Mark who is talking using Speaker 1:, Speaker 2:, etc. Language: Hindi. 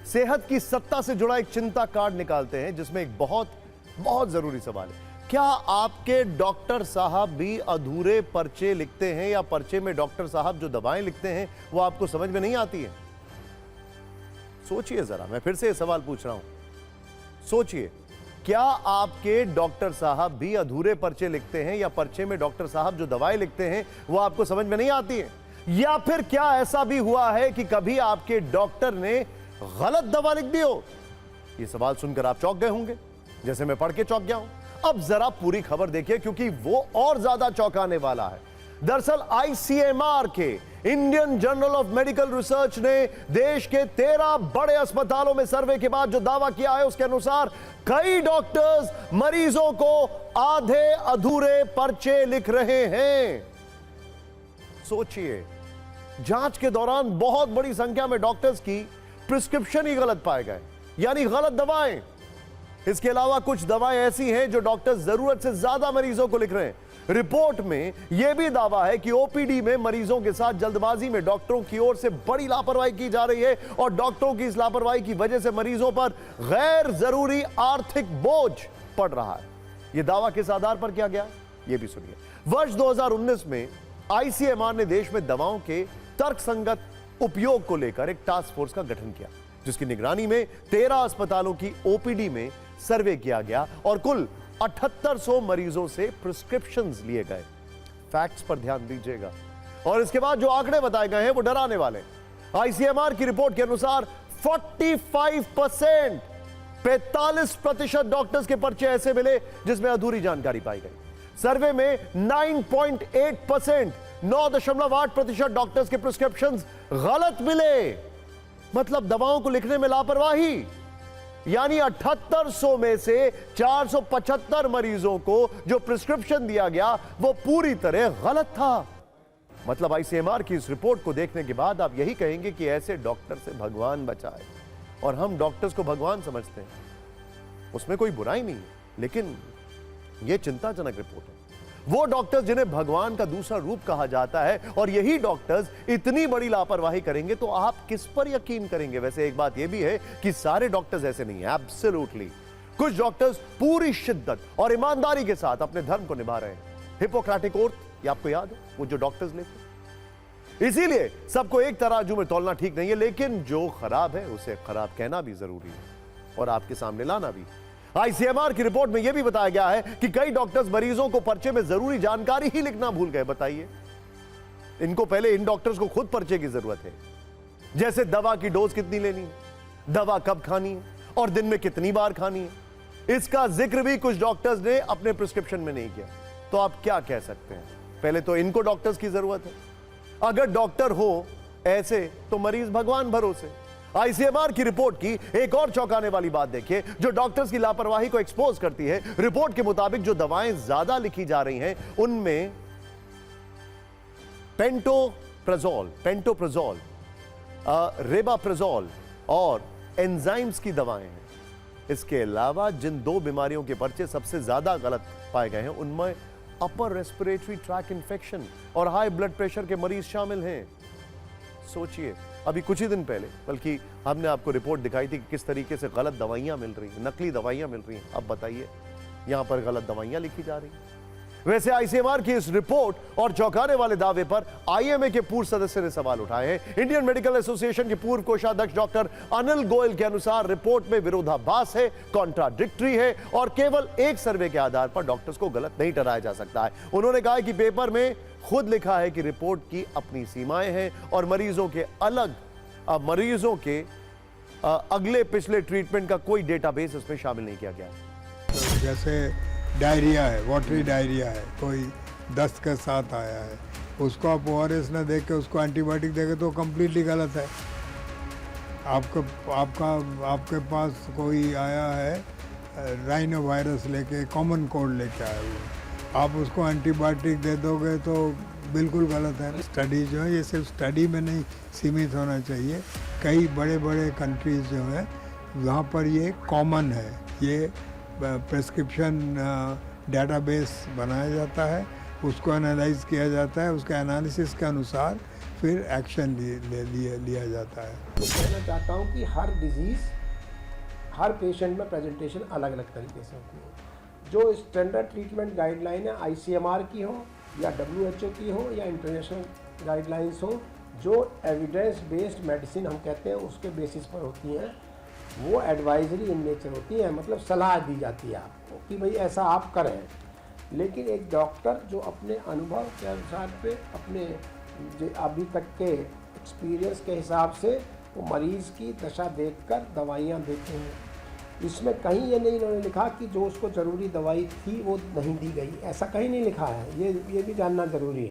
Speaker 1: सेहत की सत्ता से जुड़ा एक चिंता कार्ड निकालते हैं जिसमें एक बहुत बहुत जरूरी सवाल है। क्या आपके डॉक्टर साहब भी अधूरे पर्चे लिखते हैं या पर्चे में डॉक्टर साहब जो दवाएं लिखते हैं वो आपको समझ में नहीं आती है? सोचिए जरा, मैं फिर से ये सवाल पूछ रहा हूं। सोचिए, क्या आपके डॉक्टर साहब भी अधूरे पर्चे लिखते हैं या पर्चे में डॉक्टर साहब जो दवाएं लिखते हैं वो आपको समझ में नहीं आती है? या फिर क्या ऐसा भी हुआ है कि कभी आपके डॉक्टर ने गलत दवा लिख दी हो? यह सवाल सुनकर आप चौंक गए होंगे, जैसे मैं पढ़ के चौंक गया हूं। अब जरा पूरी खबर देखिए क्योंकि वो और ज्यादा चौंकाने वाला है। दरअसल आईसीएमआर के Indian journal of medical research ने देश के 13 बड़े अस्पतालों में सर्वे के बाद जो दावा किया है उसके अनुसार कई डॉक्टर्स मरीजों को आधे अधूरे पर्चे लिख रहे हैं। सोचिए, जांच के दौरान बहुत बड़ी संख्या में डॉक्टर्स की प्रिस्क्रिप्शन ही गलत पाए गए, यानी गलत दवाएं। इसके अलावा कुछ दवाएं ऐसी हैं जो डॉक्टर्स जरूरत से ज्यादा मरीजों को लिख रहे हैं। रिपोर्ट में यह भी दावा है कि ओपीडी में मरीजों के साथ जल्दबाजी में डॉक्टरों की ओर से बड़ी लापरवाही की जा रही है और डॉक्टरों की इस लापरवाही की वजह से मरीजों पर गैर जरूरी आर्थिक बोझ पड़ रहा है। यह दावा किस आधार पर किया गया, यह भी सुनिए। वर्ष 2019 में आईसीएमआर ने देश में दवाओं के तर्कसंगत उपयोग को लेकर एक टास्क फोर्स का गठन किया जिसकी निगरानी में 13 अस्पतालों की ओपीडी में सर्वे किया गया और कुल 7800 मरीजों से प्रिस्क्रिप्शंस लिए गए। फैक्ट्स पर ध्यान दीजिएगा और इसके बाद जो आंकड़े बताए गए हैं वो डराने वाले। आईसीएमआर की रिपोर्ट के अनुसार 45% डॉक्टर्स के पर्चे ऐसे मिले जिसमें अधूरी जानकारी पाई गई। सर्वे में 9.8% 9.8% डॉक्टर्स के प्रिस्क्रिप्शंस गलत मिले, मतलब दवाओं को लिखने में लापरवाही। यानी 7800 में से 475 मरीजों को जो प्रिस्क्रिप्शन दिया गया वो पूरी तरह गलत था। मतलब आईसीएमआर की इस रिपोर्ट को देखने के बाद आप यही कहेंगे कि ऐसे डॉक्टर से भगवान बचाए। और हम डॉक्टर्स को भगवान समझते हैं, उसमें कोई बुराई नहीं है, लेकिन यह चिंताजनक रिपोर्ट है। वो डॉक्टर्स जिन्हें भगवान का दूसरा रूप कहा जाता है और यही डॉक्टर्स इतनी बड़ी लापरवाही करेंगे तो आप किस पर यकीन करेंगे? वैसे एक बात यह भी है कि सारे डॉक्टर्स ऐसे नहीं है, एब्सोल्युटली। कुछ डॉक्टर्स पूरी शिद्दत और ईमानदारी के साथ अपने धर्म को निभा रहे हैं। हिपोक्रेटिक ओथ, ये आपको याद है, वो जो डॉक्टर्स लेते। इसीलिए सबको एक तराजू में तौलना ठीक नहीं है, लेकिन जो खराब है उसे खराब कहना भी जरूरी है और आपके सामने लाना भी। आईसीएमआर की रिपोर्ट में यह भी बताया गया है कि कई डॉक्टर्स मरीजों को पर्चे में जरूरी जानकारी ही लिखना भूल गए। बताइए, इनको पहले इन डॉक्टर्स को खुद पर्चे की जरूरत है, जैसे दवा की डोज कितनी लेनी है, दवा कब खानी है और दिन में कितनी बार खानी है। इसका जिक्र भी कुछ डॉक्टर्स ने अपने प्रिस्क्रिप्शन में नहीं किया। तो आप क्या कह सकते हैं? पहले तो इनको डॉक्टर्स की जरूरत है। अगर डॉक्टर हो ऐसे तो मरीज भगवान भरोसे। आईसीएमआर की रिपोर्ट की एक और चौंकाने वाली बात देखिए जो डॉक्टर्स की लापरवाही को एक्सपोज करती है। रिपोर्ट के मुताबिक जो दवाएं ज्यादा लिखी जा रही हैं उनमें पेंटोप्राजोल, रेबाप्राजोल और एंजाइम्स की दवाएं हैं। इसके अलावा जिन दो बीमारियों के पर्चे सबसे ज्यादा गलत पाए गए हैं उनमें अपर रेस्पिरेटरी ट्रैक इंफेक्शन और हाई ब्लड प्रेशर के मरीज शामिल हैं। सोचिए, अभी कुछ ही दिन पहले बल्कि हमने आपको रिपोर्ट दिखाई थी कि किस तरीके से गलत दवाइयां मिल रही हैं, नकली दवाइयां मिल रही हैं। अब बताइए, यहां पर गलत दवाइयां लिखी जा रही हैं। वैसे आईसीएमआर की इस रिपोर्ट और चौंकाने वाले दावे पर आईएमए के पूर्व सदस्य ने सवाल उठाए हैं। इंडियन मेडिकल एसोसिएशन के पूर्व कोषाध्यक्ष डॉक्टर अनिल गोयल के अनुसार रिपोर्ट में विरोधाभास है, कॉन्ट्राडिक्टरी है और केवल एक सर्वे के आधार पर डॉक्टर्स को गलत नहीं ठहराया जा सकता है। उन्होंने कहा कि पेपर में खुद लिखा है कि रिपोर्ट की अपनी सीमाएं हैं और मरीजों के अगले पिछले ट्रीटमेंट का कोई डेटाबेस इसमें शामिल नहीं किया गया है।
Speaker 2: तो जैसे डायरिया है, वाटरी डायरिया है, कोई दस्त के साथ आया है, उसको आप ओआरएस ना देख के उसको एंटीबायोटिक देंगे तो कम्प्लीटली गलत है। आपके पास कोई आया है राइनो वायरस लेके, कॉमन कोल्ड लेके आया हुआ, आप उसको एंटीबायोटिक दे दोगे तो बिल्कुल गलत है। स्टडी जो है ये सिर्फ स्टडी में नहीं सीमित होना चाहिए। कई बड़े बड़े कंट्रीज जो हैं वहाँ पर ये कॉमन है। ये प्रेस्क्रिप्शन डेटाबेस बनाया जाता है, उसको एनालाइज किया जाता है, उसके एनालिसिस के अनुसार फिर एक्शन लिया जाता है।
Speaker 3: मैं कहना चाहता हूँ कि हर डिजीज़, हर पेशेंट में प्रेजेंटेशन अलग अलग तरीके से होती है। जो स्टैंडर्ड ट्रीटमेंट गाइडलाइन है ICMR की हो या WHO की हो या इंटरनेशनल गाइडलाइंस हो, जो एविडेंस बेस्ड मेडिसिन हम कहते हैं उसके बेसिस पर होती हैं, वो एडवाइजरी इन नेचर होती है, मतलब सलाह दी जाती है आपको कि भाई ऐसा आप करें। लेकिन एक डॉक्टर जो अपने अनुभव के अनुसार पे अपने जो अभी तक के एक्सपीरियंस के हिसाब से वो मरीज़ की दशा देखकर दवाइयाँ देते हैं। इसमें कहीं ये नहीं इन्होंने लिखा कि जो उसको ज़रूरी दवाई थी वो नहीं दी गई, ऐसा कहीं नहीं लिखा है। ये भी जानना ज़रूरी है।